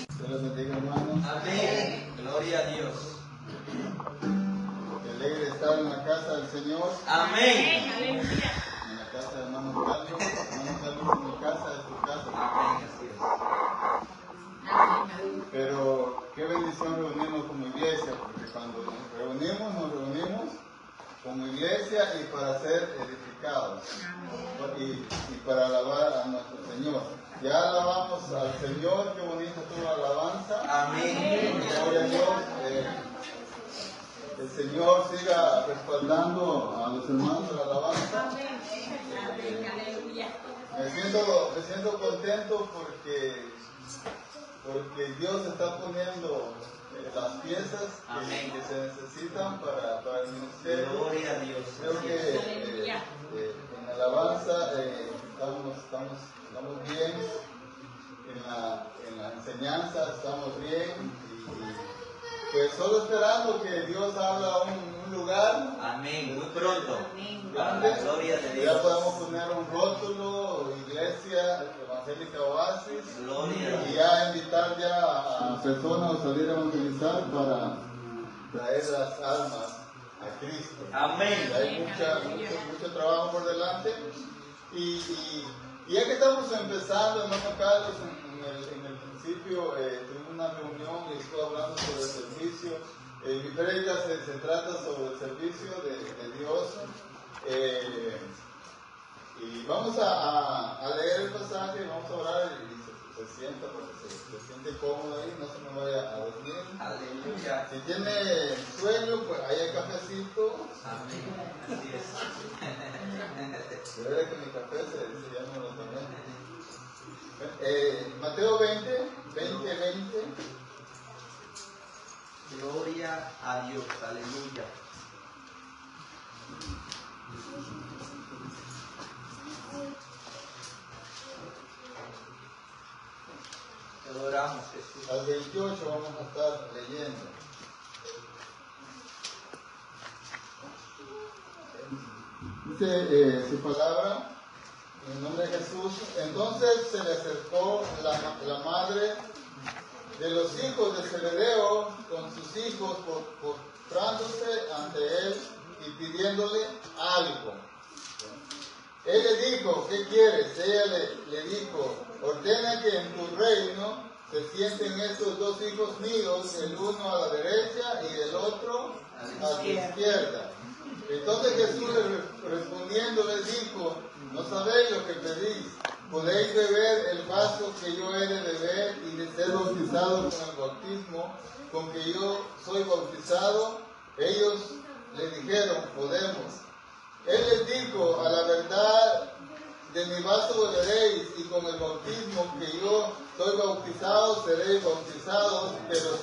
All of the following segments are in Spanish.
Dios les bendiga, hermanos. Amén. Gloria a Dios. Qué alegre estar en la casa del Señor. Amén. En la casa de hermano Carlos. Hermano Carlos, en mi casa es tu casa. Amén. Así es. Pero qué bendición reunirnos como iglesia, porque cuando nos reunimos como iglesia y para ser edificados y para alabar a nuestro Señor. Ya alabamos al Señor, qué bonita estuvo la alabanza. Amén. Gloria a Dios. El Señor siga respaldando a los hermanos de la alabanza. Me siento contento porque Dios está poniendo las piezas que se necesitan para el ministerio. Gloria a Dios. Creo que en la alabanza estamos bien, en la enseñanza estamos bien, y pues solo esperando que Dios abra un lugar. Amén. Muy pronto. Para Grande. la gloria de Ya Dios. podemos poner un rótulo, Iglesia Evangélica Oasis, Gloria a y Dios. ya invitar ya a personas a salir a evangelizar para traer las almas a Cristo. Amén. Hay mucho trabajo por delante, y ya que estamos empezando, hermano Carlos, en el principio tuvimos una reunión y estuve hablando sobre el servicio. Mi prédica se trata sobre el servicio de Dios. Y vamos a leer el pasaje, vamos a orar, y se sienta porque se siente cómodo ahí, no se me vaya a dormir. Aleluya. Si tiene sueño, pues ahí hay cafecito. Amén. Así es. De verdad que mi café se llama lo tomé. Mateo 20. Gloria a Dios. Aleluya. Te adoramos, Jesús. Al 28 vamos a estar leyendo. Dice su palabra, en el nombre de Jesús. Entonces se le acercó la madre de los hijos de Zebedeo con sus hijos, postrándose ante él y pidiéndole algo. Él le dijo, ¿qué quieres? Ella le dijo, ordena que en tu reino se sienten estos dos hijos míos, el uno a la derecha y el otro a la izquierda. Entonces Jesús respondiendo les dijo, no sabéis lo que pedís. ¿Podéis beber el vaso que yo he de beber y de ser bautizado con el bautismo con que yo soy bautizado? Ellos le dijeron, podemos. Él les dijo, a la verdad de mi vaso beberéis, y con el bautismo que yo soy bautizado seréis bautizados, pero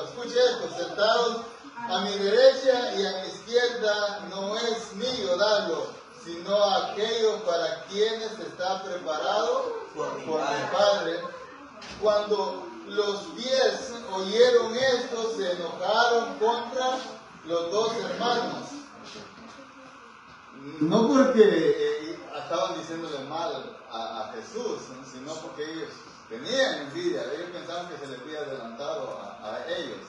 escuche esto, sentados a mi derecha y a mi izquierda no es mío darlo, sino aquello para quienes está preparado por mi Padre. Cuando los 10 oyeron esto, se enojaron contra los dos hermanos. No porque estaban diciéndole mal a Jesús, sino porque ellos tenían envidia. Ellos pensaban que se les había adelantado a ellos.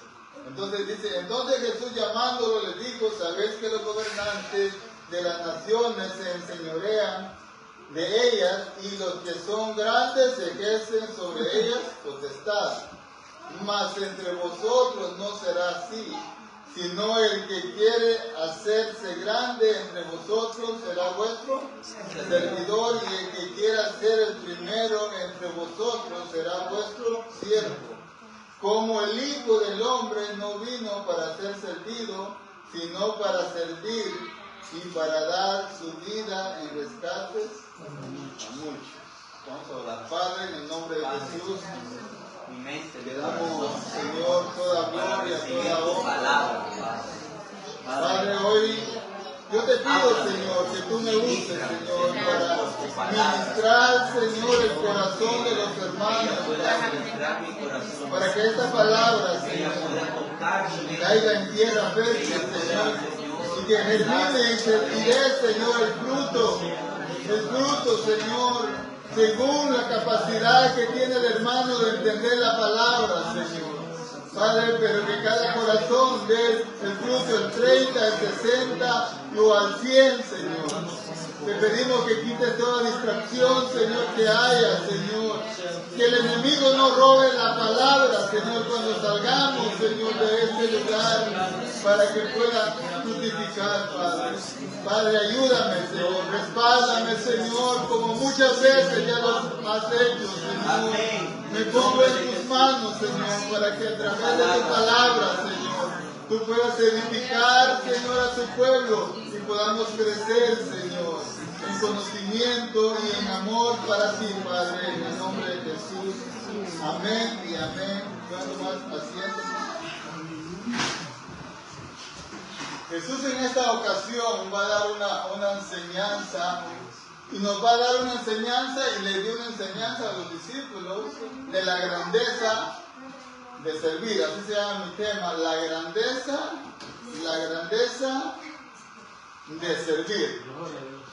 Entonces dice, entonces Jesús llamándolo les dijo, ¿sabéis que los gobernantes de las naciones se enseñorean de ellas, y los que son grandes ejercen sobre ellas potestad? Mas entre vosotros no será así, sino el que quiere hacerse grande entre vosotros será vuestro servidor, y el que quiera ser el primero entre vosotros será vuestro siervo. Como el Hijo del Hombre no vino para ser servido, sino para servir y para dar su vida en rescates a muchos. Vamos a orar. Padre, en el nombre de Jesús, le damos, Señor, toda gloria, toda honra. Padre, hoy yo te pido, Señor, que tú me uses, Señor, para ministrar, Señor, el corazón de los hermanos, para que esta palabra, Señor, caiga en tierra fértil, Señor, y que germine y fertilidad, Señor, el fruto, Señor, según la capacidad que tiene el hermano de entender la palabra, Señor. Padre, pero que cada corazón dé el fruto, el 30, el 60 o al 100, Señor. Te pedimos que quites toda distracción, Señor, que haya, Señor. Que el enemigo no robe la palabra, Señor, cuando salgamos, Señor, de este lugar, para que pueda fructificar, Padre. Padre, ayúdame, Señor. Respáldame, Señor, como muchas veces ya lo has hecho, Señor. Me pongo en tus manos, Señor, para que a través de tu palabra, Señor, tú puedas edificar, Señor, a tu pueblo y podamos crecer, Señor, en conocimiento y en amor para ti, Padre, en el nombre de Jesús. Amén y amén. Cuando más asiento. Jesús en esta ocasión va a dar una enseñanza y nos va a dar una enseñanza y le dio una enseñanza a los discípulos de la grandeza de servir. Así se llama mi tema, la grandeza de servir.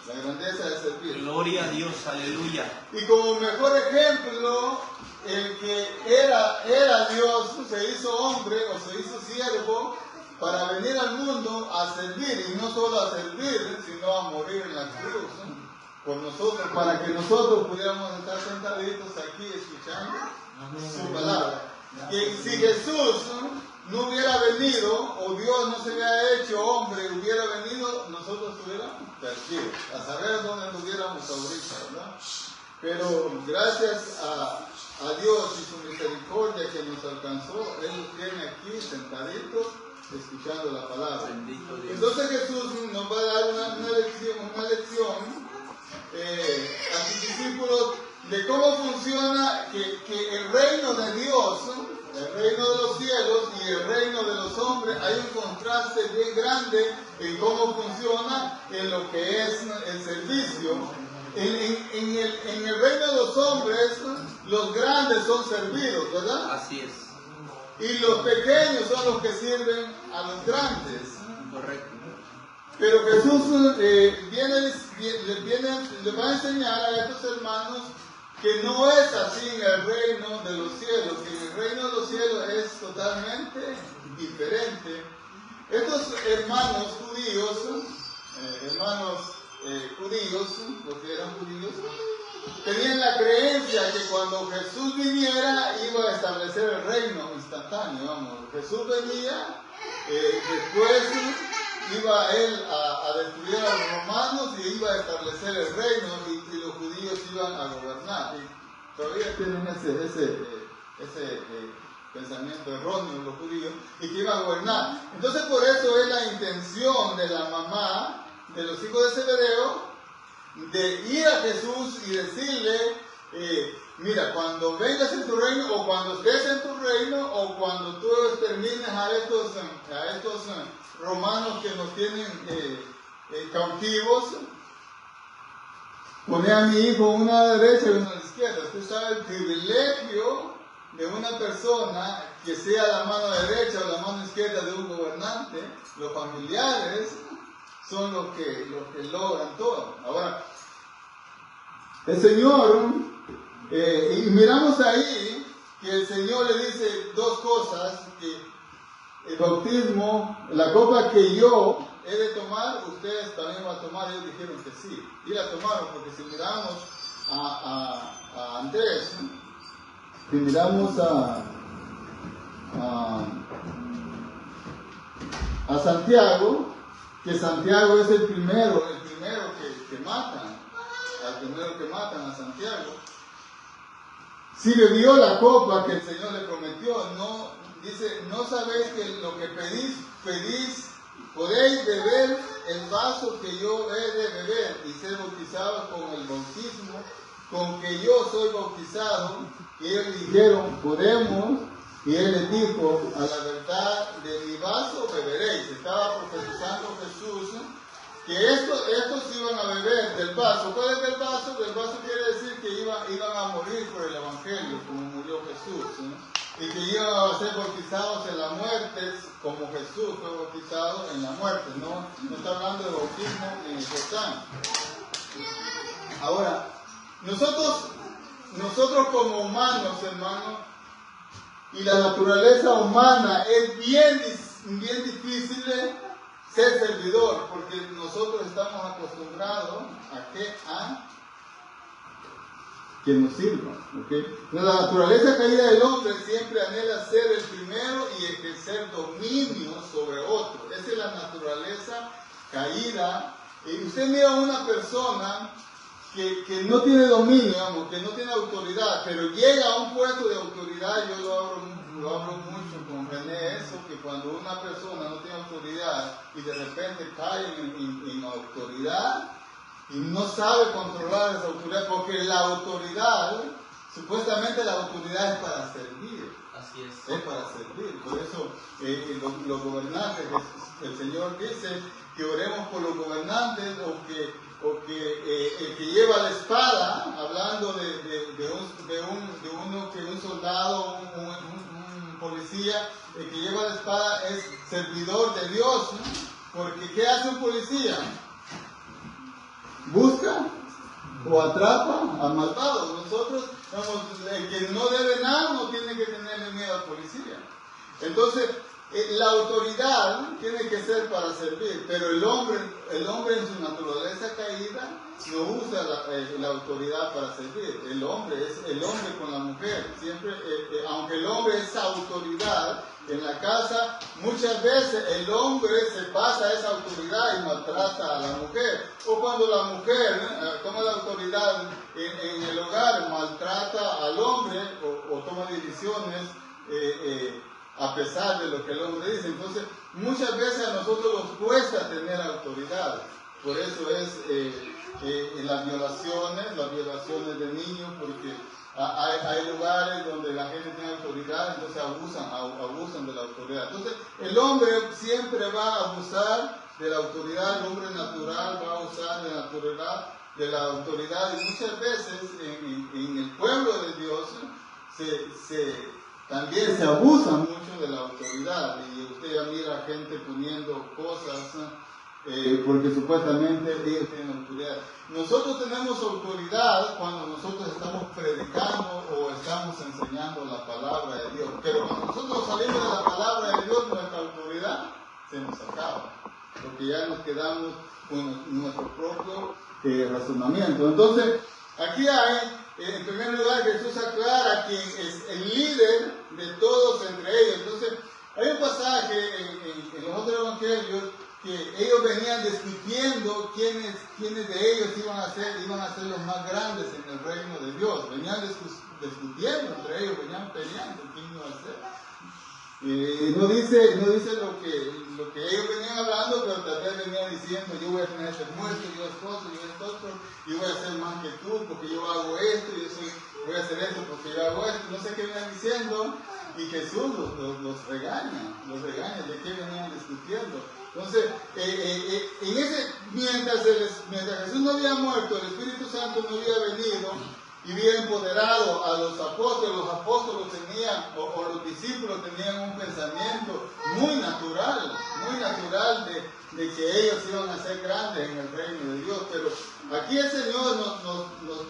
La grandeza de servir. Gloria a Dios, aleluya. Y como mejor ejemplo, el que era Dios, se hizo hombre o se hizo siervo para venir al mundo a servir, y no solo a servir, sino a morir en la cruz, ¿no? Por nosotros, para que nosotros pudiéramos estar sentaditos aquí escuchando su palabra. Que si Jesús no hubiera venido, o Dios no se hubiera hecho hombre, hubiera venido, nosotros estuviéramos perdidos, a saber dónde estuviéramos ahorita, ¿verdad? Pero gracias a Dios y su misericordia que nos alcanzó, Él nos tiene aquí sentaditos escuchando la palabra. Entonces Jesús nos va a dar una lección a sus discípulos de cómo funciona que el reino de Dios, el reino de los cielos y el reino de los hombres, hay un contraste bien grande en cómo funciona en lo que es el servicio. En el reino de los hombres, los grandes son servidos, ¿verdad? Así es. Y los pequeños son los que sirven a los grandes. Correcto. Pero Jesús le va a enseñar a estos hermanos que no es así en el reino de los cielos, que en el reino de los cielos es totalmente diferente. Estos hermanos judíos, porque eran judíos, tenían la creencia que cuando Jesús viniera iba a establecer el reino instantáneo, vamos. Jesús venía, después iba él a destruir a los romanos y iba a establecer el reino y los judíos iban a gobernar. Y todavía tienen ese pensamiento erróneo los judíos, y que iban a gobernar. Entonces por eso es la intención de la mamá de los hijos de Zebedeo de ir a Jesús y decirle, mira, cuando vengas en tu reino, o cuando estés en tu reino, o cuando tú extermines a estos romanos que nos tienen cautivos, pone a mi hijo una a la derecha y una a la izquierda. Usted sabe el privilegio de una persona que sea la mano derecha o la mano izquierda de un gobernante. Los familiares son los que logran todo. Ahora, el Señor, y miramos ahí que el Señor le dice dos cosas, que el bautismo, la copa que yo he de tomar, ustedes también van a tomar. Ellos dijeron que sí, y la tomaron, porque si miramos a Andrés, si miramos a Santiago, que Santiago es el primero que matan, al primero que matan a Santiago. Si bebió la copa que el Señor le prometió, dice, no sabéis que lo que pedís, podéis beber el vaso que yo he de beber y ser bautizados con el bautismo con que yo soy bautizado. Y ellos dijeron, podemos. Y él les dijo, a la verdad de mi vaso beberéis. Estaba profetizando Jesús que estos iban a beber del vaso. ¿Cuál es el vaso? El vaso quiere decir que iban a morir por el Evangelio, como murió Jesús, ¿no? Y que iban a ser bautizados en la muerte, como Jesús fue bautizado en la muerte. No está hablando de bautismo en el Jordán. Ahora, Nosotros como humanos, hermanos, y la naturaleza humana es bien difícil ser servidor, porque nosotros estamos acostumbrados a que nos sirvan. ¿Okay? La naturaleza caída del hombre siempre anhela ser el primero y ejercer dominio sobre otro. Esa es la naturaleza caída. Y usted mira a una persona que no tiene dominio, digamos, que no tiene autoridad, pero llega a un puesto de autoridad. Yo lo hablo mucho con René, eso, que cuando una persona no tiene autoridad y de repente cae en autoridad y no sabe controlar esa autoridad, porque la autoridad, supuestamente la autoridad es para servir. Así es. Es para servir. Por eso los gobernantes, el Señor dice que oremos por los gobernantes, o que el que lleva la espada, hablando de un soldado, un policía, el que lleva la espada es servidor de Dios, ¿no? Porque ¿qué hace un policía? Busca o atrapa al malvado. Nosotros, el que no debe nada no tiene que tenerle miedo al policía. Entonces, la autoridad tiene que ser para servir, pero el hombre en su naturaleza caída no usa la autoridad para servir. El hombre es el hombre con la mujer. Siempre, aunque el hombre es autoridad en la casa, muchas veces el hombre se pasa esa autoridad y maltrata a la mujer. O cuando la mujer toma la autoridad en el hogar, maltrata al hombre o toma decisiones a pesar de lo que el hombre dice. Entonces, muchas veces a nosotros nos cuesta tener autoridad. Por eso es en las violaciones de niños, porque hay lugares donde la gente tiene autoridad, entonces abusan de la autoridad. Entonces, el hombre siempre va a abusar de la autoridad, el hombre natural va a usar de la autoridad, y muchas veces en el pueblo de Dios también se abusa mucho de la autoridad, y usted ya mira gente poniendo cosas porque supuestamente ellos tienen autoridad. Nosotros tenemos autoridad cuando nosotros estamos predicando o estamos enseñando la palabra de Dios, pero cuando nosotros salimos de la palabra de Dios, nuestra autoridad se nos acaba, porque ya nos quedamos con nuestro propio razonamiento. Entonces, aquí hay, en primer lugar, Jesús aclara quién es el líder de todos entre ellos. Entonces, hay un pasaje en los otros evangelios que ellos venían discutiendo quiénes de ellos iban a ser los más grandes en el reino de Dios. Venían discutiendo entre ellos, venían peleando quién iba a ser. No dice lo que ellos venían hablando, pero tal vez venían diciendo: yo voy a tener este muerto, yo esto otro, yo voy a ser más que tú porque yo hago esto, voy a hacer esto porque yo hago esto. No sé qué venían diciendo, y Jesús los regaña, de qué venían discutiendo. Entonces, mientras Jesús no había muerto, el Espíritu Santo no había venido y había empoderado a los apóstoles. Los apóstoles tenían, o los discípulos tenían un pensamiento muy natural de que ellos iban a ser grandes en el reino de Dios. Pero aquí el Señor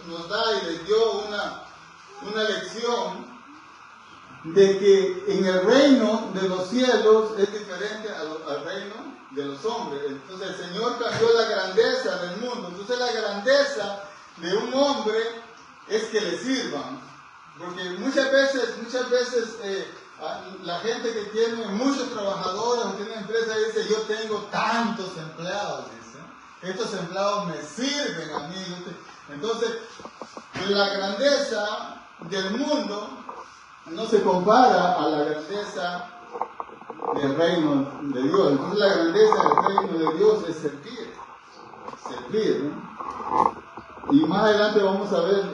nos da y les dio una lección de que en el reino de los cielos es diferente al reino de los hombres. Entonces el Señor cambió la grandeza del mundo. Entonces la grandeza de un hombre es que le sirvan, porque muchas veces la gente que tiene muchos trabajadores o tiene empresas dice: yo tengo tantos empleados, dice, estos empleados me sirven a mí. Entonces la grandeza del mundo no se compara a la grandeza del reino de Dios. Entonces la grandeza del reino de Dios es servir, ¿no? Y más adelante vamos a ver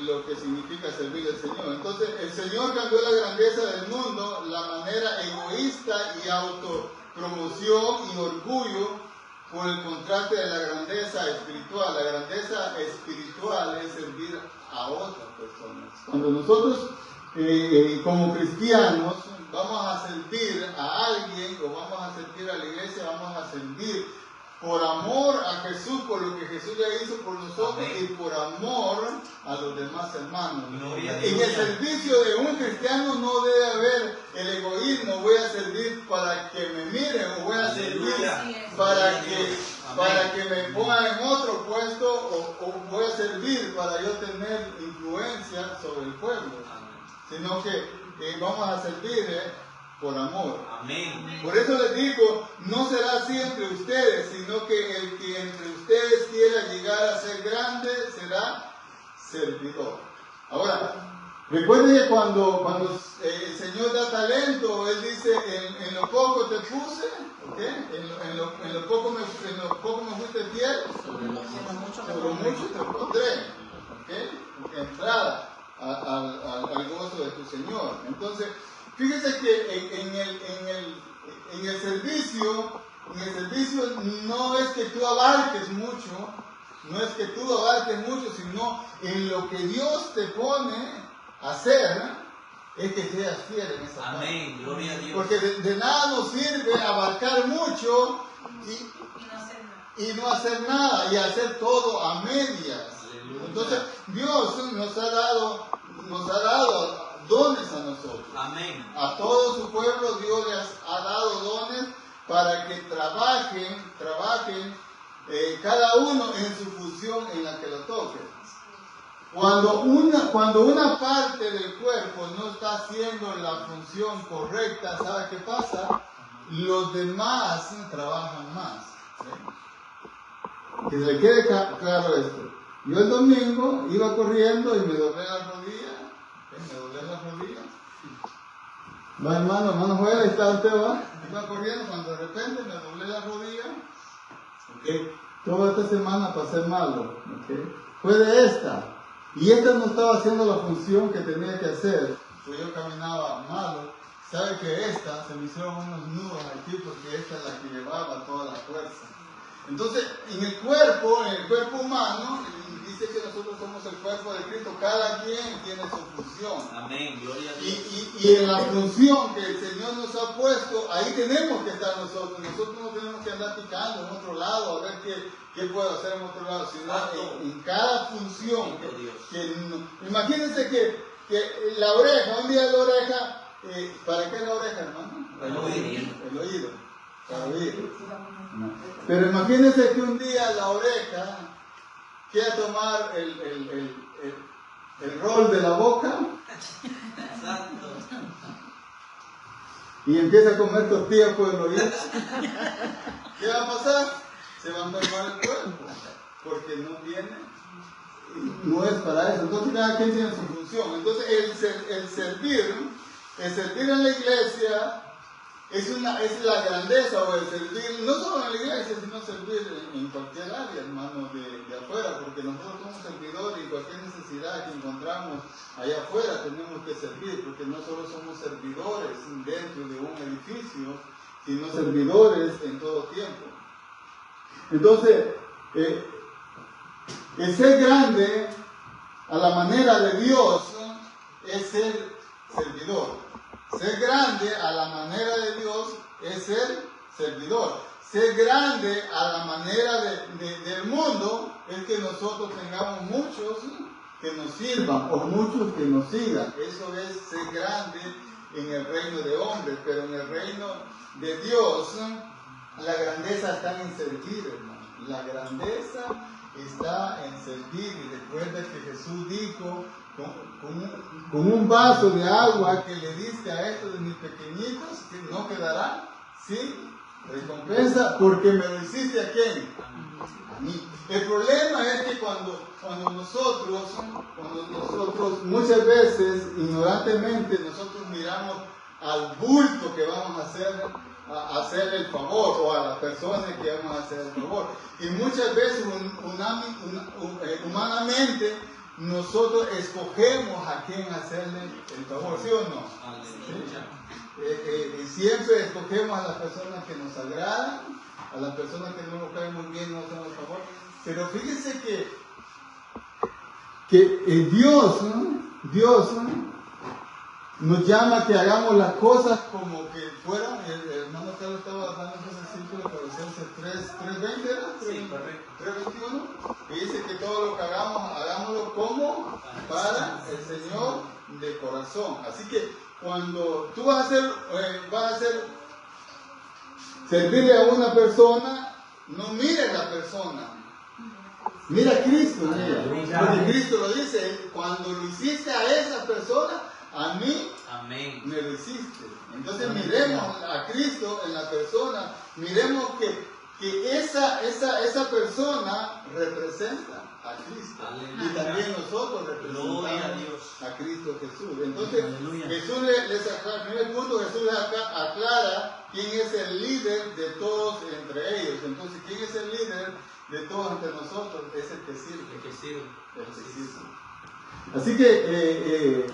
lo que significa servir al Señor. Entonces el Señor cambió la grandeza del mundo, la manera egoísta y autopromoción y orgullo, por el contraste de la grandeza espiritual. La grandeza espiritual es servir a otras personas. Cuando nosotros como cristianos vamos a servir a alguien, o vamos a servir a la iglesia, vamos a servir por amor a Jesús, por lo que Jesús ya hizo por nosotros. Amén. Y por amor a los demás hermanos. En el servicio de un cristiano no debe haber el egoísmo, voy a servir para que me miren, o voy a servir para que me pongan en otro puesto, o voy a servir para yo tener influencia sobre el pueblo. Sino que vamos a servir por amor. Amén. Por eso les digo, no será así entre ustedes, sino que el que entre ustedes quiera llegar a ser grande será servidor. Ahora, recuerden que cuando el Señor da talento, Él dice, en lo poco te puse, ¿okay? en lo poco me fuiste fiel, sobre lo mucho te pondré, ¿okay? Entrada al gozo de tu Señor. Entonces, fíjense que en el servicio no es que tú abarques mucho, sino en lo que Dios te pone a hacer, es que seas fiel en esa parte. Amén, gloria a Dios. Porque de nada nos sirve abarcar mucho y no hacer nada, y hacer todo a medias. Entonces, Dios nos ha dado dones a nosotros. Amén. A todo su pueblo Dios les ha dado dones para que trabajen cada uno en su función en la que lo toque. Cuando una parte del cuerpo no está haciendo la función correcta, ¿sabe qué pasa? Los demás trabajan más. ¿Sí? Que se le quede claro esto. Yo el domingo iba corriendo y me doblé las rodillas. Va, hermano Joel, ahí está usted, va. Iba corriendo cuando de repente me doblé la rodilla. Toda esta semana pasé malo. Fue de esta. Y esta no estaba haciendo la función que tenía que hacer. Pues yo caminaba malo. Sabe que esta se me hicieron unos nudos aquí porque esta es la que llevaba toda la fuerza. Entonces, en el cuerpo humano, dice que nosotros somos el cuerpo de Cristo, cada quien tiene su función. Amén, gloria a Dios. Y en la función que el Señor nos ha puesto, ahí tenemos que estar nosotros. Nosotros no tenemos que andar picando en otro lado, a ver qué puedo hacer en otro lado, sino en cada función. Imagínense que la oreja, un día la oreja, ¿para qué la oreja, hermano? El oído. Para oír. Pero imagínense que un día la oreja quiera tomar el rol de la boca y empieza a comer tortillas por el oído. ¿Qué va a pasar? Se va a enfermar el cuerpo porque no es para eso. Entonces cada quien tiene su función. Entonces el servir en la iglesia es la grandeza, o el servir, no solo en la iglesia, sino servir en cualquier área, hermano, de afuera, porque nosotros somos servidores y cualquier necesidad que encontramos allá afuera tenemos que servir, porque no solo somos servidores dentro de un edificio, sino servidores en todo tiempo. Entonces, el ser grande a la manera de Dios es ser servidor. Ser grande a la manera de Dios es ser servidor. Ser grande a la manera del mundo es que nosotros tengamos muchos que nos sirvan o muchos que nos sigan. Eso es ser grande en el reino de hombres, pero en el reino de Dios la grandeza está en servir, hermano. La grandeza está en servir. Y recuerda que Jesús dijo, con un vaso de agua que le diste a estos de mis pequeñitos, que no quedará sin recompensa, porque me lo hiciste ¿a quién? A mí. El problema es que cuando nosotros muchas veces, ignorantemente, nosotros miramos al bulto que vamos a hacer el favor, o a la persona que vamos a hacer el favor. Y muchas veces, humanamente, nosotros escogemos a quién hacerle el favor, ¿sí o no? ¿Sí? Siempre escogemos a las personas que nos agradan, a las personas que no nos caen muy bien, no hacemos el favor. Pero fíjense que Dios nos llama que hagamos las cosas como que fueran. El hermano Carlos estaba dando ese versículo de Colosenses 3:20, ¿era? Sí, correcto. 3:21, que dice que todo lo que hagamos, hagámoslo como para el Señor de corazón. Así que cuando tú vas a hacer servirle a una persona, no mires la persona. Mira a Cristo, mira. Porque Cristo lo dice, cuando lo hiciste a esa persona, a mí Amén. me lo hiciste. Entonces miremos a Cristo en la persona, miremos que esa persona representa a Cristo. Aleluya. Y también nosotros representamos a Cristo Jesús. Entonces Aleluya. Jesús les aclara, en primer punto Jesús les aclara quién es el líder de todos entre ellos. Entonces, ¿quién es el líder de todos entre nosotros? Es el que sirve. El que sirve. El que sirve. Así que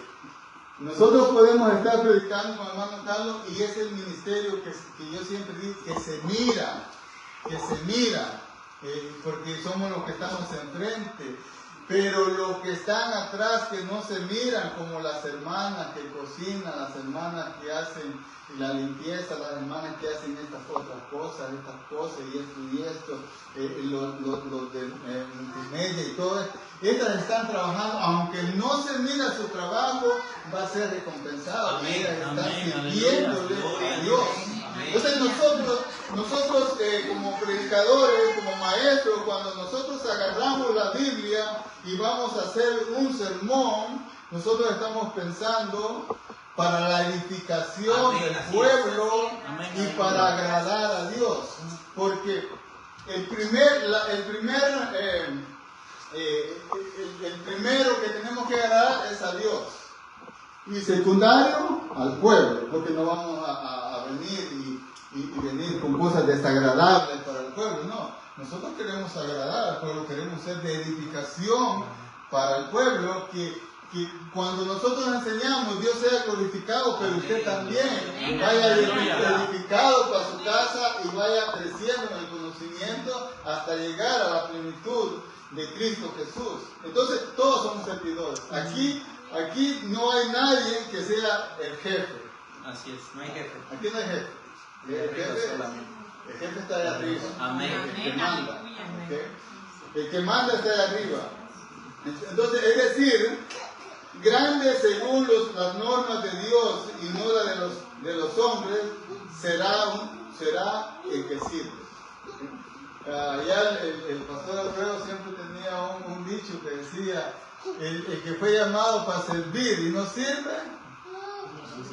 nosotros podemos estar predicando con hermano Carlos y es el ministerio que yo siempre digo que se mira, porque somos los que estamos enfrente, pero los que están atrás que no se miran, como las hermanas que cocinan, las hermanas que hacen la limpieza, las hermanas que hacen estas otras cosas y esto, los de multimedia y todo esto. Estas están trabajando, aunque no se mira su trabajo, va a ser recompensado. Amén, Ellas están amén, sirviéndole aleluya, a Dios. amén. Entonces nosotros como predicadores, como maestros, cuando nosotros agarramos la Biblia y vamos a hacer un sermón, nosotros estamos pensando para la edificación Amén, del así pueblo es. Amén, y amén. para agradar a Dios. Porque el primero que tenemos que agradar es a Dios. Y secundario, al pueblo, porque no vamos a venir y venir con cosas desagradables para el pueblo, no. Nosotros queremos agradar al pueblo, queremos ser de edificación para el pueblo, que cuando nosotros enseñamos, Dios sea glorificado, pero usted también vaya edificado para su casa y vaya creciendo en el conocimiento hasta llegar a la plenitud de Cristo Jesús. Entonces, todos somos servidores. Aquí no hay nadie que sea el jefe. Así es, no hay jefe. Aquí no hay jefe. El jefe está allá arriba. Amén. El que manda. ¿Okay? El que manda está allá arriba. Entonces, es decir, grande según las normas de Dios y no la de los hombres, será el que sirve. Ya el pastor Alfredo siempre tenía un dicho que decía, el que fue llamado para servir y no sirve,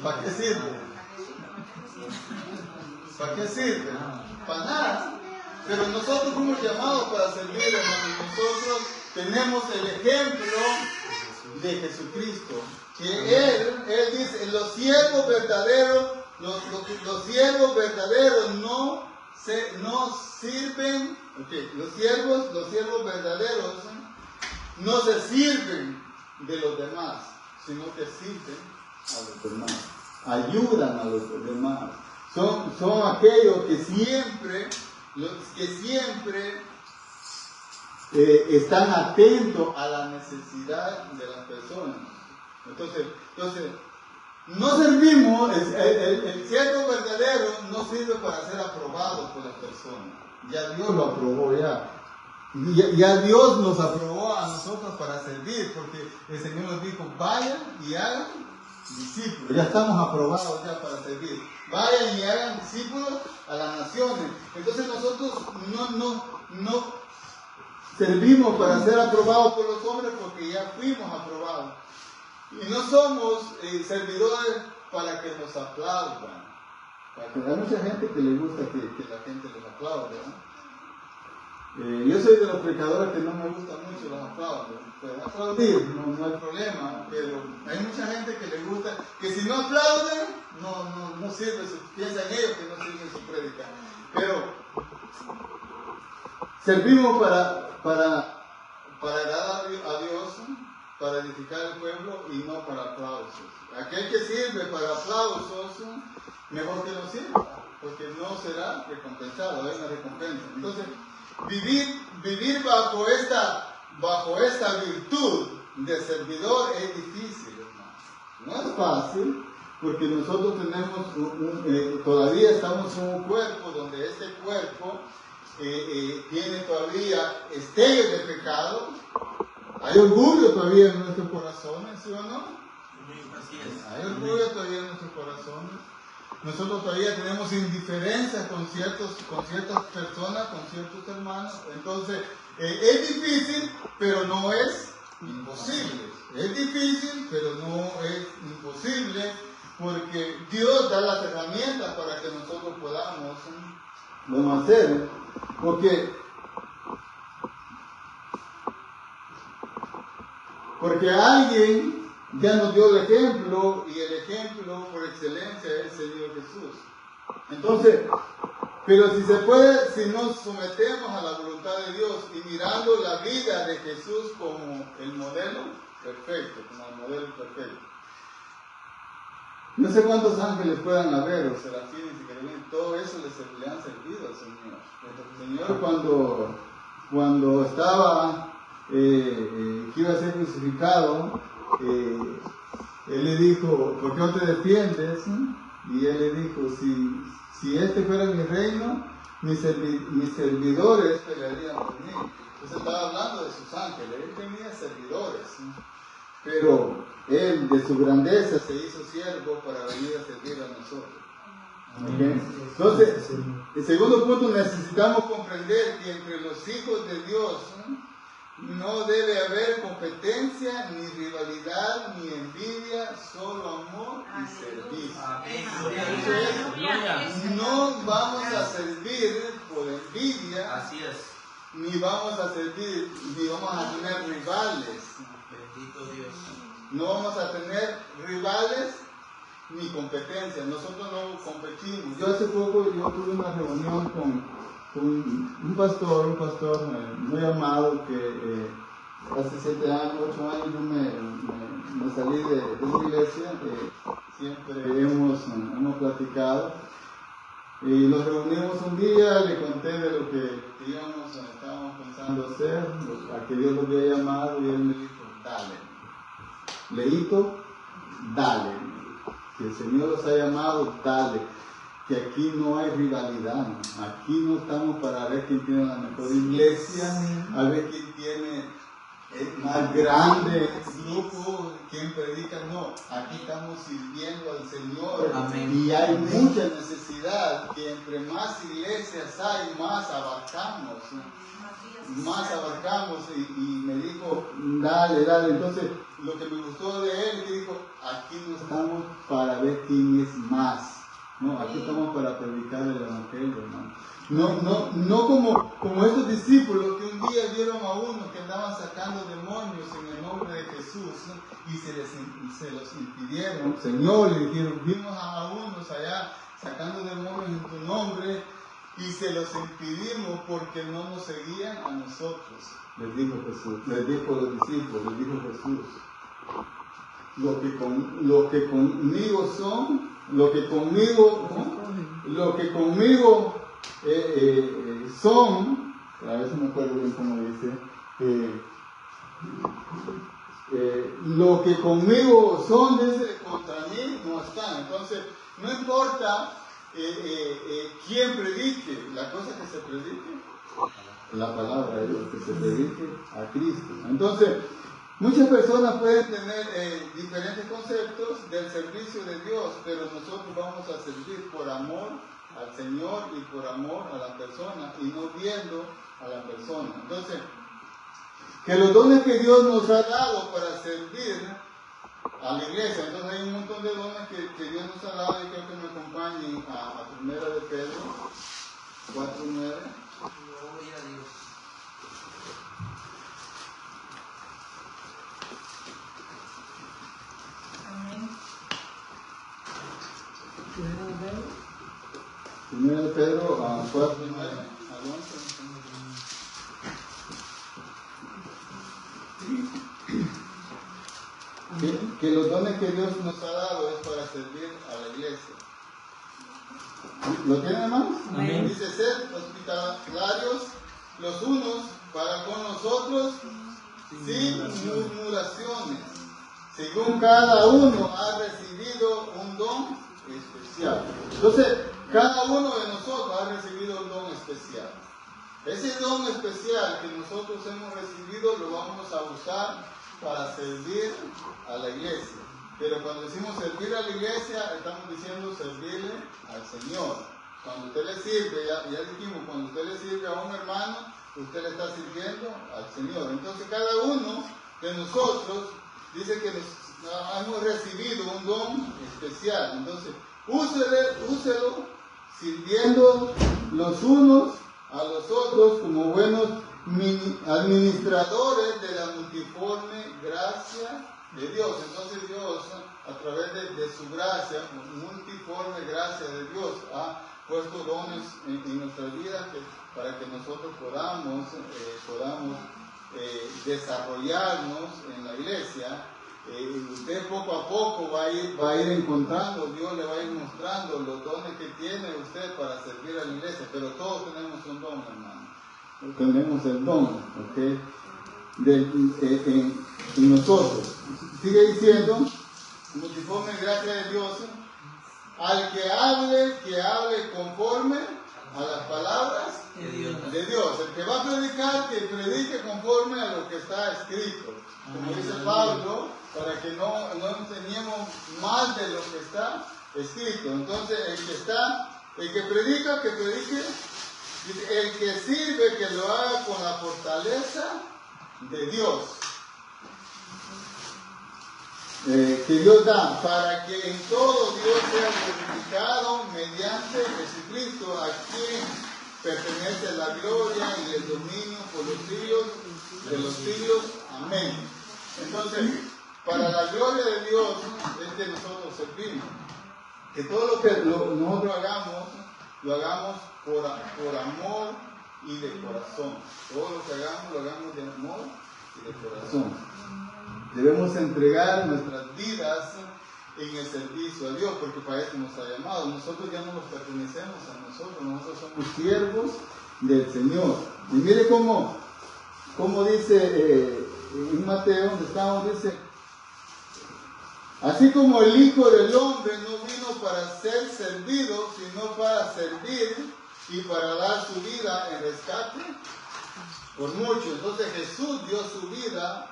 ¿para qué sirve? ¿Para qué sirve? Para nada. Pero nosotros fuimos llamados para servir, hermanos. Nosotros tenemos el ejemplo de Jesucristo, que Él dice, los siervos verdaderos no sirven, los siervos verdaderos no se sirven de los demás, sino que sirven a los demás, ayudan a los demás. Son aquellos que siempre están atentos a la necesidad de las personas. Entonces no servimos, el siervo verdadero no sirve para ser aprobado por las personas. Ya Dios lo aprobó ya. Ya Dios nos aprobó a nosotros para servir, porque el Señor nos dijo, vayan y hagan discípulos. Ya estamos aprobados ya para servir. Vayan y hagan discípulos a las naciones. Entonces nosotros no servimos para ser aprobados por los hombres, porque ya fuimos aprobados. Y no somos servidores para que nos aplaudan. Porque hay mucha gente que le gusta que la gente los aplaude, ¿no? Yo soy de los predicadores que no me gusta mucho los aplausos. Pues aplaudir no hay problema, pero hay mucha gente que le gusta, que si no aplauden, no sirve, piensan ellos que no sirve su prédica. Pero servimos para agradar a Dios, para edificar el pueblo y no para aplausos. Aquel que sirve para aplausos, mejor que no sirva, porque no será recompensado, hay una recompensa. Entonces, vivir bajo esta virtud de servidor es difícil, hermano. No es fácil, porque nosotros tenemos todavía estamos en un cuerpo donde este cuerpo tiene todavía estellos de pecado. Hay orgullo todavía en nuestros corazones, ¿sí o no? Así es. Hay orgullo todavía en nuestros corazones. Nosotros todavía tenemos indiferencia con ciertas personas, con ciertos hermanos. Entonces, es difícil, pero no es imposible. Es difícil, pero no es imposible, porque Dios da las herramientas para que nosotros podamos hacer. Porque alguien ya nos dio el ejemplo, y el ejemplo por excelencia es el Señor Jesús. Entonces, pero si se puede, si nos sometemos a la voluntad de Dios y mirando la vida de Jesús como el modelo perfecto, No sé cuántos ángeles puedan haber, o serafines y querubines, todo eso le han servido al Señor. El Señor cuando estaba, que iba a ser crucificado, Él le dijo, ¿por qué no te defiendes? Y Él le dijo, si este fuera mi reino, mis servidores pelearían por mí. Entonces estaba hablando de sus ángeles, Él tenía servidores, pero Él de su grandeza se hizo siervo para venir a servir a nosotros. ¿Okay? Entonces, el segundo punto, necesitamos comprender que entre los hijos de Dios no debe haber competencia, ni rivalidad, ni envidia, solo amor y servicio. No vamos a servir por envidia. Así es. Ni vamos a servir, ni vamos a tener rivales. Bendito Dios. No vamos a tener rivales ni competencia. Nosotros no competimos. Yo hace poco tuve una reunión con un pastor muy amado que hace 7 años, 8 años yo me salí de una iglesia. Siempre hemos platicado. Y nos reunimos un día, le conté de lo que estábamos pensando hacer, a que Dios lo había llamado, y él me dijo, dale. Leíto, dale. Si el Señor los ha llamado, dale. Que aquí no hay rivalidad. Aquí no estamos para ver quién tiene la mejor iglesia, a ver quién tiene el más grande grupo, quién predica. No, aquí estamos sirviendo al Señor. Amén. Y hay mucha necesidad, que entre más iglesias hay, más abarcamos. Y me dijo, dale. Entonces, lo que me gustó de él, que dijo, aquí no estamos para ver quién es más. No, aquí estamos para predicar el evangelio, hermano. No como estos discípulos que un día vieron a uno que andaban sacando demonios en el nombre de Jesús, y se los impidieron. Señor, le dijeron, vimos a unos allá sacando demonios en tu nombre, y se los impidimos porque no nos seguían a nosotros. Les dijo Jesús, les dijo los discípulos, les dijo Jesús. Lo que conmigo son, lo que conmigo son, a veces no me acuerdo bien cómo dice, lo que conmigo son, dice, contra mí no están. Entonces, no importa quién predique, la cosa que se predique, la palabra de Dios, que se predique a Cristo. Entonces, muchas personas pueden tener diferentes conceptos del servicio de Dios, pero nosotros vamos a servir por amor al Señor y por amor a la persona, y no viendo a la persona. Entonces, que los dones que Dios nos ha dado para servir a la iglesia, entonces hay un montón de dones que Dios nos ha dado, y creo que me acompañen a 1 de Pedro 4:9. Gloria a Dios. Amén. 1 de Pedro 4:9 al 11. Que los dones que Dios nos ha dado es para servir a la iglesia. ¿Lo tienen, hermanos? Amén. Dice, ser hospitalarios los unos para con los otros, sin murmuraciones. según cada uno ha recibido un don especial. Entonces, cada uno de nosotros ha recibido un don especial. Ese don especial que nosotros hemos recibido lo vamos a usar para servir a la iglesia. Pero cuando decimos servir a la iglesia, estamos diciendo servirle al Señor. Cuando usted le sirve, ya dijimos, cuando usted le sirve a un hermano, usted le está sirviendo al Señor. Entonces cada uno de nosotros dice que hemos recibido un don especial. Entonces, úselo sirviendo los unos a los otros como buenos administradores de la multiforme gracia de Dios. Entonces Dios, a través de su gracia, multiforme gracia de Dios, ha puesto dones en nuestras vidas para que nosotros podamos desarrollarnos en la iglesia. Usted poco a poco va a ir encontrando, Dios le va a ir mostrando los dones que tiene usted para servir a la iglesia, pero todos tenemos un don, hermano. Tenemos el don, ¿ok? En nosotros. Sigue diciendo, multiforme gracia de Dios, al que hable conforme a las palabras de Dios. El que va a predicar, que predique conforme a lo que está escrito. Como dice Pablo, para que no enseñemos más de lo que está escrito. Entonces, el que predica, que predique. El que sirve, que lo haga con la fortaleza de Dios. Que Dios da, para que en todo Dios sea glorificado mediante Jesucristo, a quien pertenece la gloria y el dominio por los siglos de los siglos. Amén. Entonces, para la gloria de Dios es que nosotros servimos. Que todo lo que nosotros hagamos, lo hagamos por amor y de corazón. Todo lo que hagamos, lo hagamos de amor y de corazón. Debemos entregar nuestras vidas en el servicio a Dios, porque para eso nos ha llamado. Nosotros ya no nos pertenecemos a nosotros somos siervos del Señor. Y mire cómo dice en Mateo, donde estamos, dice: así como el Hijo del Hombre no vino para ser servido, sino para servir y para dar su vida en rescate por muchos. Entonces Jesús dio su vida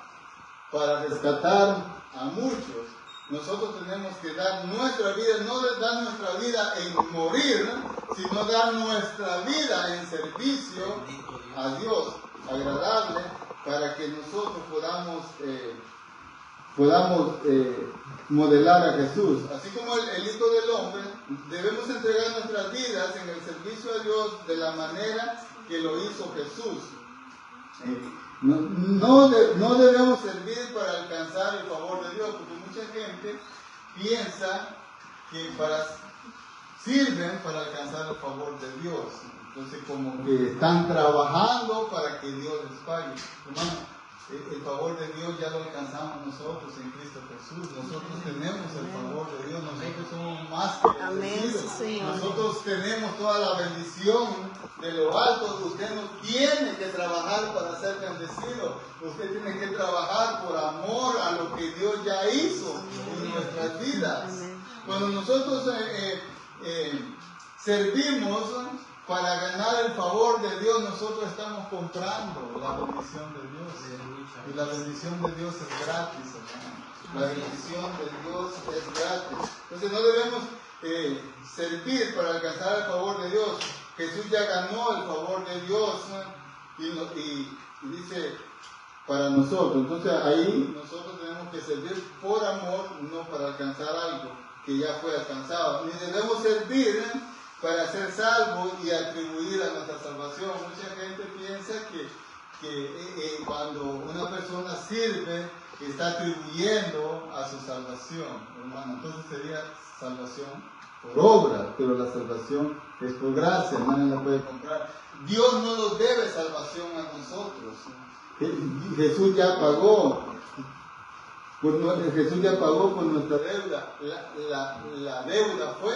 para rescatar a muchos. Nosotros tenemos que dar nuestra vida, no dar nuestra vida en morir, sino dar nuestra vida en servicio a Dios, agradable, para que nosotros podamos modelar a Jesús. Así como el Hijo del Hombre, debemos entregar nuestras vidas en el servicio a Dios de la manera que lo hizo Jesús. No debemos servir para alcanzar el favor de Dios, porque mucha gente piensa que sirven para alcanzar el favor de Dios. Entonces, como que están trabajando para que Dios les pague. Hermano, el favor de Dios ya lo alcanzamos nosotros en Cristo Jesús. Nosotros tenemos el favor de Dios. Nosotros somos más que bendecidos. Nosotros tenemos toda la bendición de lo alto. Usted no tiene que trabajar para ser bendecido. Usted tiene que trabajar por amor a lo que Dios ya hizo en nuestras vidas. Cuando nosotros servimos para ganar el favor de Dios, nosotros estamos comprando la bendición de Dios. Y la bendición de Dios es gratis, hermano. La bendición de Dios es gratis. Entonces no debemos servir para alcanzar el favor de Dios. Jesús ya ganó el favor de Dios, ¿no? y dice para nosotros. Entonces ahí nosotros tenemos que servir por amor, no para alcanzar algo que ya fue alcanzado. Ni debemos servir para ser salvos y atribuir a nuestra salvación. Mucha gente piensa que cuando una persona sirve, está atribuyendo a su salvación, hermano. Entonces sería salvación por obra, pero la salvación es por gracia, nadie la puede comprar. Dios no nos debe salvación a nosotros. Jesús ya pagó. Jesús ya pagó por nuestra deuda. La deuda fue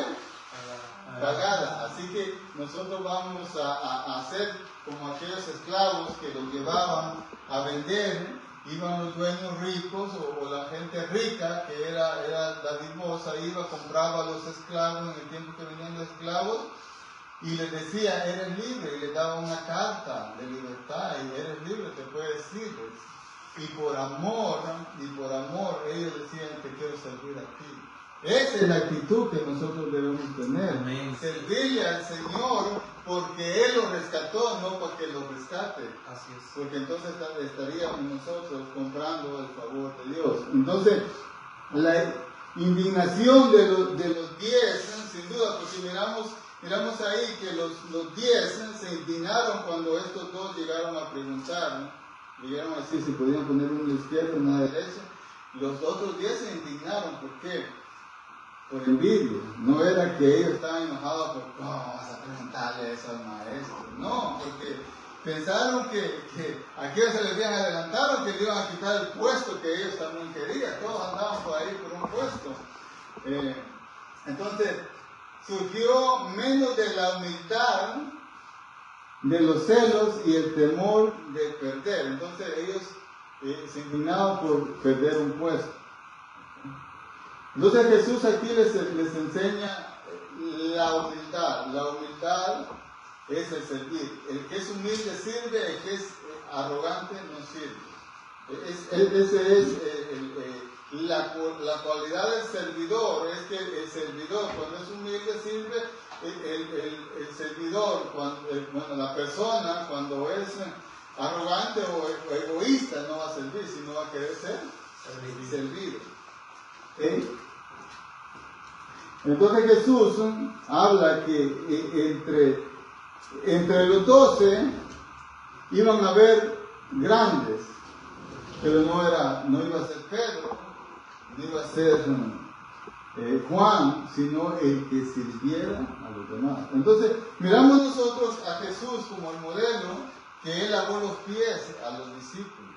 pagada. Así que nosotros vamos a hacer como aquellos esclavos que los llevaban a vender iban los dueños ricos o la gente rica que era dadivosa, iba, compraba a los esclavos en el tiempo que venían los esclavos y les decía, eres libre, y les daba una carta de libertad, y eres libre, te puedes ir. Y por amor ellos decían, te quiero servir a ti. Esa es la actitud que nosotros debemos tener. Amén. Servirle al Señor porque Él lo rescató, no porque lo rescate. Así es. Porque entonces estaríamos nosotros comprando el favor de Dios. Entonces, la indignación de los 10, sin duda, porque miramos ahí que los 10 se indignaron cuando estos dos llegaron a preguntar, ¿no? Llegaron a decir si podían poner uno a la izquierda y uno a la derecha. Los otros 10 se indignaron. ¿Por qué? Por envidia. No era que ellos estaban enojados por ¿cómo vas a preguntarle eso al maestro? No, porque pensaron que aquellos se les habían adelantado, que le iban a quitar el puesto que ellos también querían. Todos andaban por ahí por un puesto. Entonces, surgió menos de la humildad, de los celos y el temor de perder. Entonces ellos se indignaban por perder un puesto. Entonces Jesús aquí les enseña la humildad. La humildad es el servir. El que es humilde sirve, el que es arrogante no sirve. Ese es la cualidad del servidor, es que el servidor cuando es humilde sirve, el servidor, la persona cuando es arrogante o egoísta no va a servir, sino va a querer ser servido. ¿Sí? Entonces Jesús habla que entre los 12 iban a haber grandes, pero no iba a ser Pedro, no iba a ser Juan, sino el que sirviera a los demás. Entonces, miramos nosotros a Jesús como el modelo que él lavó los pies a los discípulos.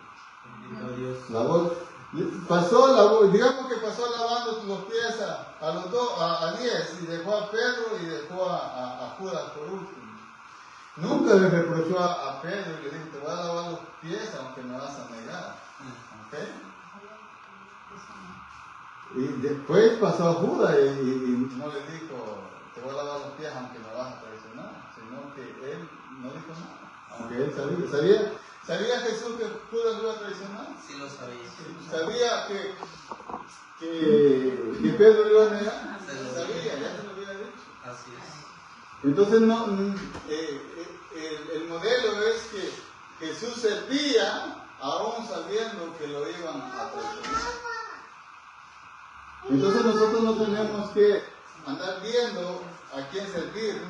Digamos que pasó lavando los pies a 10 y dejó a Pedro y dejó a Judas por último. Nunca le reprochó a Pedro y le dijo, te voy a lavar los pies aunque me vas a negar. ¿Okay? Y después pasó a Judas y no le dijo, te voy a lavar los pies aunque me vas a traicionar, sino que él no dijo nada, aunque él ¿Sabía Jesús que Judas lo iba a traicionar? Sí lo sabía. ¿Sabía que Pedro lo iba a negar? Sabía, ya se lo había dicho. Así es. Entonces el modelo es que Jesús servía aún sabiendo que lo iban a traicionar. Entonces nosotros no tenemos que andar viendo a quién servir,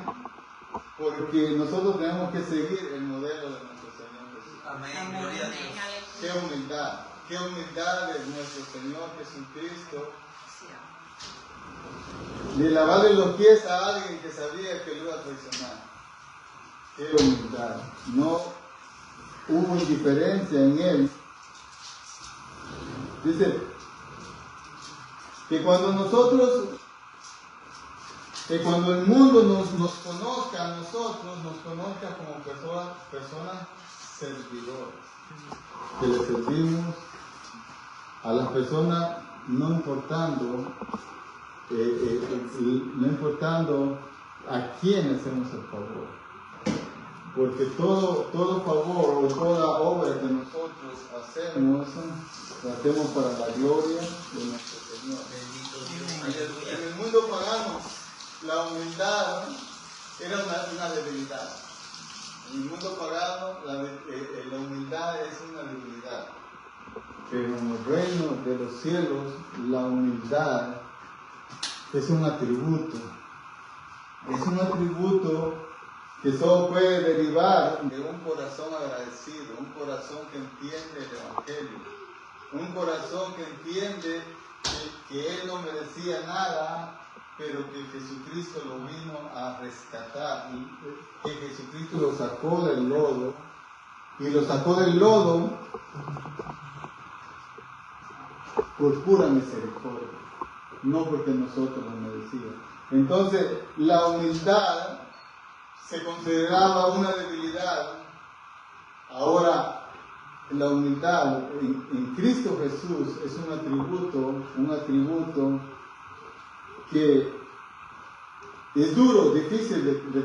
porque nosotros tenemos que seguir el modelo de nuestro Señor Jesús. Amén, gloria a Dios. Qué humildad de nuestro Señor Jesucristo. De lavarle los pies a alguien que sabía que lo iba a traicionar. Qué humildad. No hubo indiferencia en él. Dice que cuando el mundo nos conozca a nosotros, nos conozca como personas servidoras, que le servimos a las personas no importando a quién hacemos el favor, porque todo favor o toda obra que nosotros hacemos, la hacemos para la gloria de nuestro Señor. Bendito Dios. En el mundo pagano, la humildad era una debilidad. En el mundo pagano, la humildad es una debilidad. Pero en el reino de los cielos, la humildad es un atributo. Es un atributo que solo puede derivar de un corazón agradecido, un corazón que entiende el Evangelio, un corazón que entiende que Él no merecía nada, pero que Jesucristo lo vino a rescatar, que Jesucristo lo sacó del lodo, y lo sacó del lodo por pura misericordia, no porque nosotros lo merecíamos. Entonces, la humildad se consideraba una debilidad. Ahora, la humildad en Cristo Jesús es un atributo que es duro, difícil de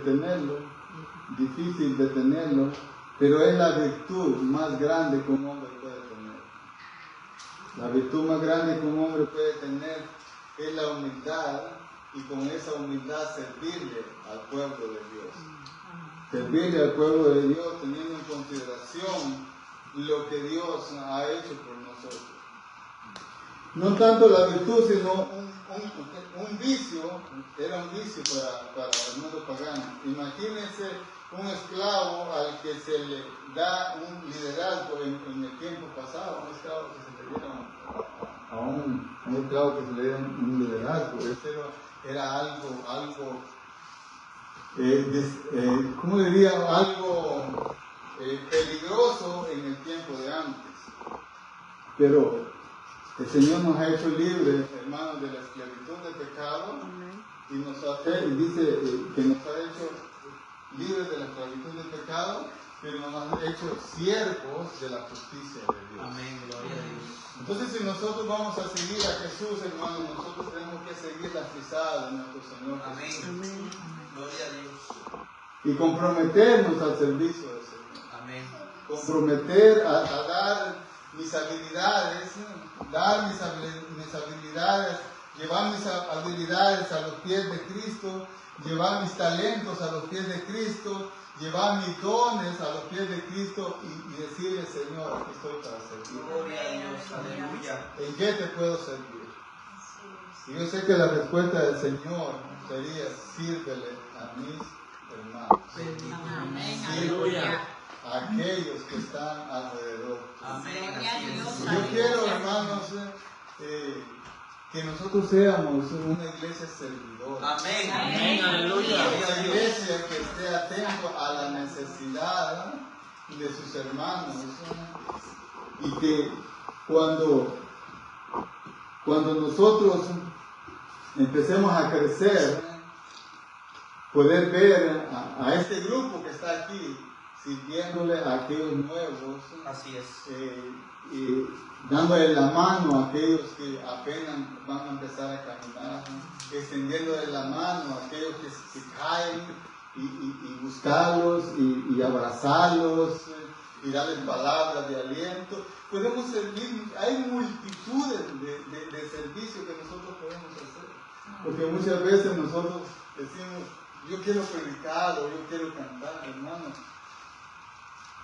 tenerlo, pero es la virtud más grande que un hombre puede tener. La virtud más grande que un hombre puede tener es la humildad, y con esa humildad servirle al pueblo de Dios. Servirle al pueblo de Dios teniendo en consideración lo que Dios ha hecho por nosotros. No tanto la virtud, sino un vicio, era un vicio para el mundo pagano. Imagínense un esclavo al que se le da un liderazgo en el tiempo pasado, un esclavo que se le diera a un esclavo que se le diera un liderazgo. Eso era algo ¿cómo le diría? Algo peligroso en el tiempo de antes. Pero el Señor nos ha hecho libres, hermanos, de la esclavitud del pecado, y dice que nos ha hecho libres de la esclavitud del pecado, pero nos ha hecho siervos de la justicia de Dios. Amén, gloria a Dios. Entonces, si nosotros vamos a seguir a Jesús, hermanos, nosotros tenemos que seguir las pisadas de nuestro Señor Jesús. Amén. Gloria a Dios. Y comprometernos al servicio del Señor. Amén. Comprometer a dar mis habilidades, llevar mis habilidades a los pies de Cristo, llevar mis talentos a los pies de Cristo, llevar mis dones a los pies de Cristo y decirle, Señor, aquí estoy para servir. Gloria a Dios, aleluya. ¿En qué te puedo servir? Y yo sé que la respuesta del Señor sería, sírvele a mis hermanos. Amén, Sírvele a aquellos que están alrededor. Amén. Así es. Yo quiero, hermanos, que nosotros seamos una iglesia servidora. Amén. Amén, aleluya. Una iglesia que esté atento a la necesidad de sus hermanos, y que cuando nosotros empecemos a crecer, poder ver a este grupo que está aquí sirviéndole a aquellos nuevos. Así es. Y dándole la mano a aquellos que apenas van a empezar a caminar, extendiéndole la mano a aquellos que se caen, y buscarlos y abrazarlos y darles palabras de aliento. Podemos servir, hay multitudes de servicios que nosotros podemos hacer, porque muchas veces nosotros decimos, yo quiero predicar o yo quiero cantar, hermano.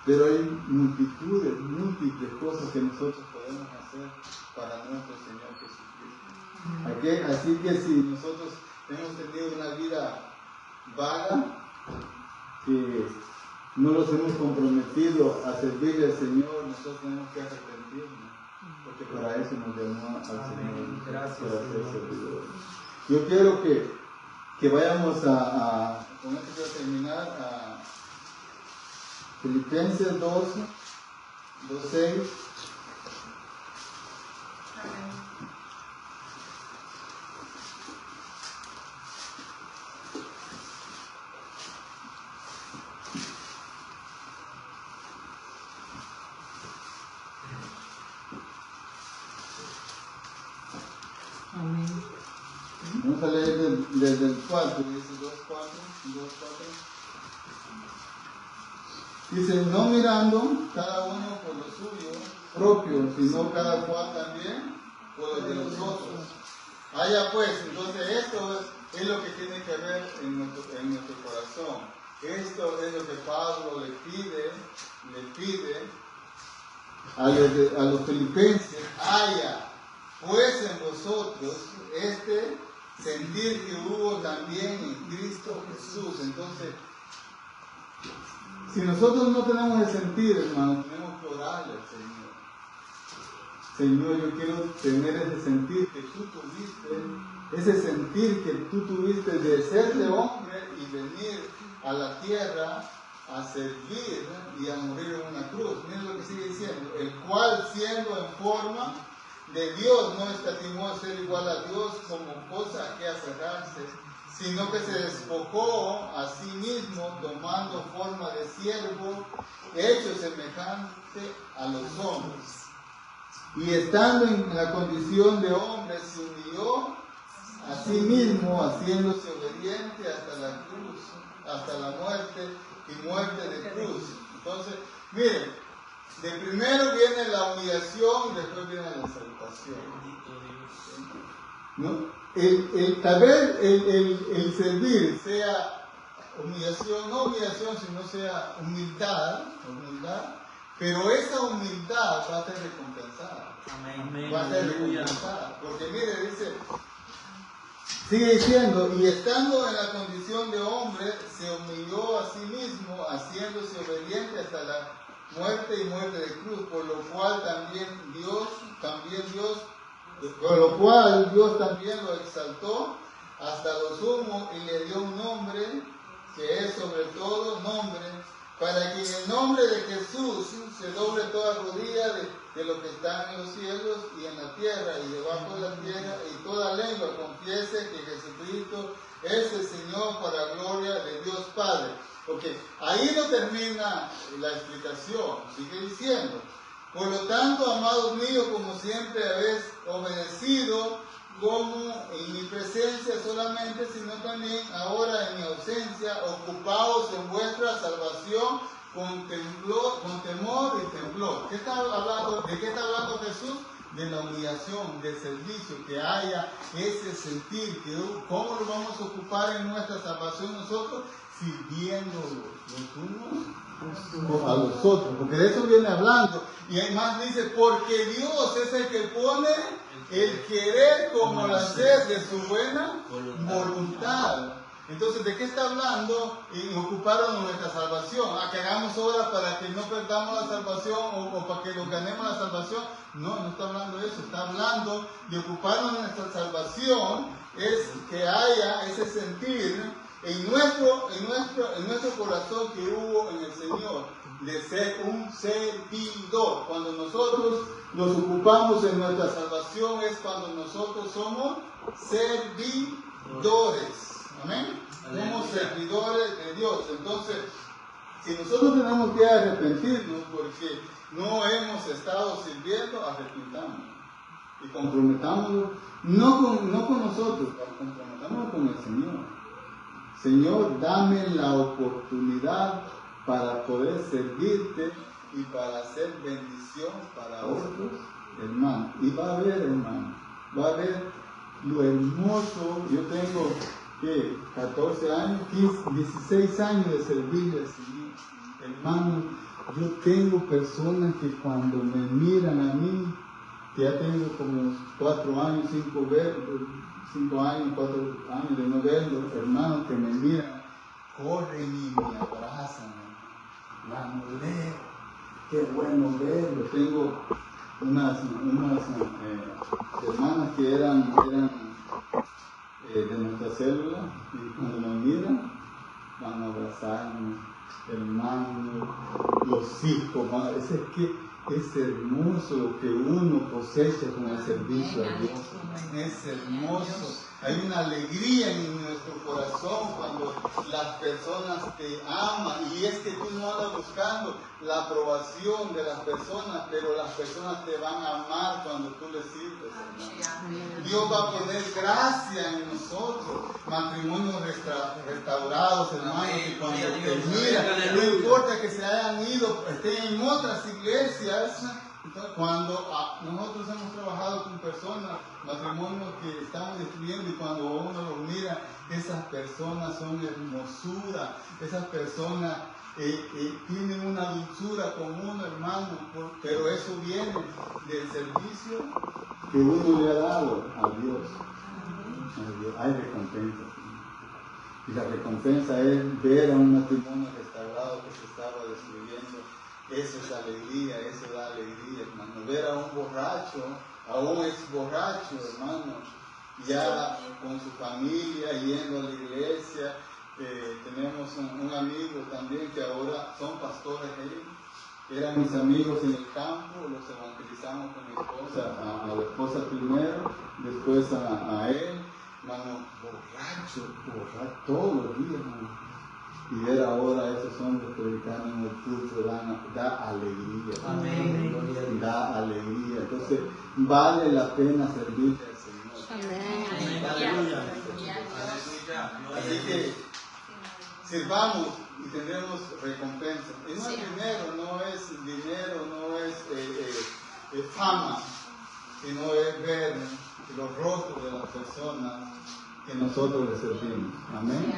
Pero hay múltiples cosas que nosotros podemos hacer para nuestro Señor Jesucristo. Así que si nosotros hemos tenido una vida vaga, que no nos hemos comprometido a servirle al Señor, nosotros tenemos que arrepentirnos, porque para eso nos llamó al Señor. Gracias, para ser Señor. servidores. Yo quiero que vayamos con esto quiero terminar, a Filipenses 2:6. Amén. Vamos a leer desde el 4, dice 2:4. Dice, no mirando cada uno por lo suyo propio, sino cada cual también por lo de los otros. Allá pues, entonces esto es lo que tiene que ver en nuestro corazón. Esto es lo que Pablo le pide a los filipenses. Haya pues en vosotros este sentir que hubo también en Cristo Jesús. Entonces, si nosotros no tenemos ese sentir, hermano, tenemos que orarle al Señor. Señor, yo quiero tener ese sentir que tú tuviste, ese sentir que tú tuviste de ser de hombre y venir a la tierra a servir y a morir en una cruz. Miren lo que sigue diciendo, el cual siendo en forma de Dios no escatimó ser igual a Dios como cosa que aferrarse, sino que se despojó a sí mismo, tomando forma de siervo, hecho semejante a los hombres. Y estando en la condición de hombre, se humilló a sí mismo, haciéndose obediente hasta la cruz, hasta la muerte y muerte de cruz. Entonces, miren, de primero viene la humillación y después viene la exaltación. ¿No? Tal vez el servir sea humillación, no humillación, sino sea humildad, pero esa humildad va a ser recompensada. Amén. Va a ser recompensada. Porque mire, dice, sigue diciendo, y estando en la condición de hombre, se humilló a sí mismo, haciéndose obediente hasta la muerte y muerte de cruz, por lo cual Dios también lo exaltó hasta lo sumo y le dio un nombre que es sobre todo nombre, para que en el nombre de Jesús se doble toda rodilla de lo que está en los cielos y en la tierra y debajo de la tierra, y toda lengua confiese que Jesucristo es el Señor, para gloria de Dios Padre. Porque ahí no termina la explicación, sigue diciendo: por lo tanto, amados míos, como siempre habéis obedecido, como en mi presencia solamente, sino también ahora en mi ausencia, ocupaos en vuestra salvación con temor y temblor. ¿De qué está hablando Jesús? De la humillación, del servicio, que haya ese sentir, que ¿cómo lo vamos a ocupar en nuestra salvación nosotros? Sirviéndolos los unos a los otros, porque de eso viene hablando. Y además dice, porque Dios es el que pone el querer como el hacer de su buena voluntad. Entonces, ¿de qué está hablando? En ocuparon nuestra salvación. ¿A que hagamos obras para que no perdamos la salvación o para que nos ganemos la salvación? No está hablando de eso. Está hablando de ocuparnos nuestra salvación, es que haya ese sentir en nuestro corazón que hubo en el Señor, de ser un servidor. Cuando nosotros nos ocupamos en nuestra salvación es cuando nosotros somos servidores. Amén. Somos servidores de Dios. Entonces, si nosotros tenemos que arrepentirnos porque no hemos estado sirviendo, arrepentámonos y comprometámonos, no con nosotros, comprometámonos con el Señor. Señor, dame la oportunidad para poder servirte y para hacer bendición para otros hermanos. Y va a haber, hermano, va a haber lo hermoso. Yo tengo 14 años, 15, 16 años de servirle al Señor. Hermano, yo tengo personas que cuando me miran a mí, que ya tengo como 4 años, 4 años de no verlos, hermanos que me miran, corren y me abrazan. Hermano, Leo, qué bueno verlo. Tengo unas hermanas que eran de nuestra célula, y cuando me miran, van a abrazarme, hermanos, los hijos, es que es hermoso lo que uno cosecha con el servicio a Dios. Es hermoso. Hay una alegría en nuestro corazón cuando las personas te aman, y es que tú no andas buscando la aprobación de las personas, pero las personas te van a amar cuando tú les sirves, hermano. Dios va a poner gracia en nosotros, matrimonios restaurados, hermanos, y cuando te miran, no importa que se hayan ido, estén en otras iglesias. Entonces, cuando nosotros hemos trabajado con personas, matrimonios que estamos destruyendo, y cuando uno los mira, esas personas son hermosura, esas personas tienen una dulzura con uno, hermano, pero eso viene del servicio que uno le ha dado a Dios. Hay recompensa. Y la recompensa es ver a un matrimonio restaurado que se estaba destruyendo. Eso es alegría, eso da alegría, hermano. Ver a un borracho, a un ex borracho, hermano, ya con su familia, yendo a la iglesia. Tenemos un amigo también que ahora son pastores ellos. Eran mis amigos en el campo, los evangelizamos con mi esposa, a la esposa primero, después a él. hermano, borracho todos los días, hermano. Y ver ahora a esos hombres predicando en el culto da alegría. Amén. Da alegría. Entonces, vale la pena servirle al Señor. Amén. Aleluya. Así que sirvamos y tendremos recompensa. Y no es dinero, no es fama, sino es ver los rostros de las personas que nosotros les servimos. Amén.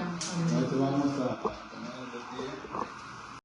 Entonces vamos a